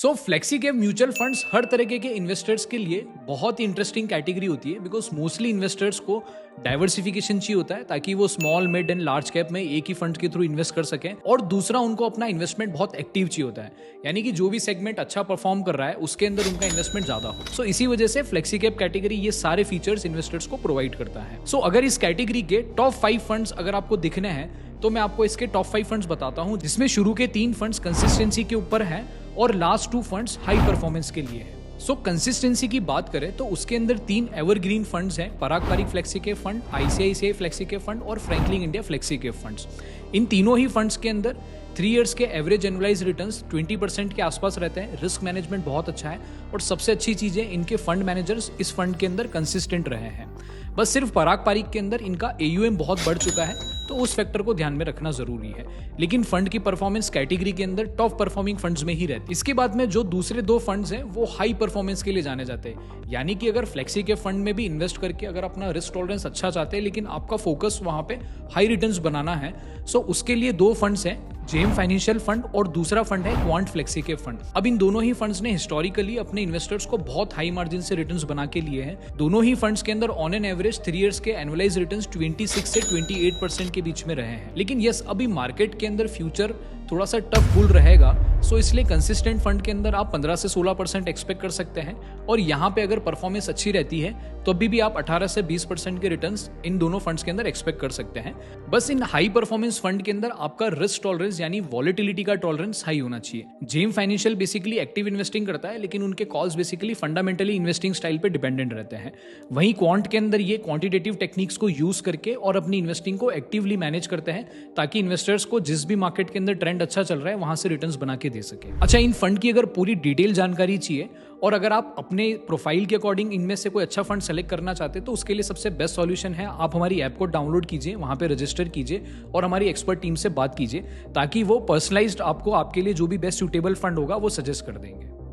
सो flexi cap mutual funds हर तरीके के investors के लिए बहुत ही इंटरेस्टिंग कैटेगरी होती है, बिकॉज मोस्टली इन्वेस्टर्स को डाइवर्सिफिकेशन चाहिए होता है ताकि वो small mid and large cap में एक ही फंड के थ्रू इन्वेस्ट कर सकें, और दूसरा उनको अपना इन्वेस्टमेंट बहुत एक्टिव चाहिए होता है, यानी कि जो भी सेगमेंट अच्छा परफॉर्म कर रहा है उसके अंदर उनका इन्वेस्टमेंट ज्यादा हो। सो इसी वजह से फ्लेक्सी कैप कैटेगरी ये सारे फीचर्स इन्वेस्टर्स को प्रोवाइड करता है। सो अगर इस कैटेगरी के टॉप 5 फंड्स अगर आपको दिखने हैं तो मैं आपको इसके टॉप 5 फंड्स बताता हूं, जिसमें शुरू के 3 फंड्स कंसिस्टेंसी के ऊपर हैं और लास्ट 2 फंड्स हाई परफॉर्मेंस के लिए हैं। सो कंसिस्टेंसी की बात करें तो उसके अंदर 3 एवरग्रीन फंड्स हैं, Parag Parikh flexi cap fund, ICICI flexi cap fund और Franklin India flexi cap funds. इन तीनों ही फंड्स के अंदर 3 इयर्स के एवरेज एनुअलाइज रिटर्न्स 20% के आसपास रहते हैं। रिस्क मैनेजमेंट बहुत अच्छा है और सबसे अच्छी चीज है इनके फंड मैनेजर्स इस फंड के अंदर कंसिस्टेंट रहे हैं। बस सिर्फ पराग पारिक के अंदर इनका AUM बहुत बढ़ चुका है, तो उस फैक्टर को ध्यान में रखना जरूरी है, लेकिन फंड की परफॉर्मेंस कैटेगरी के अंदर टॉप परफॉर्मिंग फंड्स में ही रहती है। इसके बाद में जो दूसरे 2 फंड्स हैं वो हाई परफॉर्मेंस के लिए जाने जाते हैं, यानी कि अगर फ्लेक्सी के फंड में भी इन्वेस्ट करके अगर अपना रिस्क टॉलरेंस अच्छा चाहते हैं लेकिन आपका फोकस वहां पे हाई रिटर्न्स बनाना है, सो उसके लिए 2 फंड्स हैं, जेम फाइनेंशियल फंड और दूसरा फंड है क्वांट फ्लेक्सी के फंड। अब इन दोनों ही फंड्स ने हिस्टोरिकली अपने इन्वेस्टर्स को बहुत हाई मार्जिन से रिटर्न्स बना के लिए हैं। दोनों ही फंड्स के अंदर ऑन एन एवरेज 3 इयर्स के एनुअलाइज रिटर्न्स 26 से 28% के बीच में रहे हैं। लेकिन यस, अभी मार्केट के अंदर फ्यूचर थोड़ा सा टफ बुल रहेगा, सो इसलिए कंसिस्टेंट फंड के अंदर आप 15 से 16% एक्सपेक्ट कर सकते हैं, और यहाँ पे अगर परफॉर्मेंस अच्छी रहती है तो अभी भी आप 18 से 20% के रिटर्न्स इन दोनों फंड्स के अंदर एक्सपेक्ट कर सकते हैं। बस इन हाई परफॉर्मेंस फंड के अंदर आपका रिस्क टॉलरेंस यानी वॉलेटिलिटी का टॉलरेंस हाई होना चाहिए। JM Financial basically active investing करता है, लेकिन उनके calls basically fundamentally investing style पे डिपेंडेंट रहते हैं। वहीं क्वांट के अंदर ये क्वांटिटेटिव टेक्निक्स को यूज करके और अपनी इन्वेस्टिंग को एक्टिवली मैनेज करते हैं, ताकि इन्वेस्टर्स को जिस भी मार्केट के अंदर ट्रेंड अच्छा चल रहा है वहां से रिटर्न्स बना के दे सके। अच्छा, इन फंड की अगर पूरी डिटेल जानकारी चाहिए और अगर आप अपने प्रोफाइल के अकॉर्डिंग इनमें से कोई अच्छा फंड सेलेक्ट करना चाहते हैं तो उसके लिए सबसे बेस्ट सॉल्यूशन है आप हमारी ऐप को डाउनलोड कीजिए, वहां पे रजिस्टर कीजिए और हमारी एक्सपर्ट टीम से बात कीजिए, ताकि वो पर्सनलाइज्ड आपको आपके लिए जो भी बेस्ट सूटेबल फंड होगा वो सजेस्ट कर देंगे।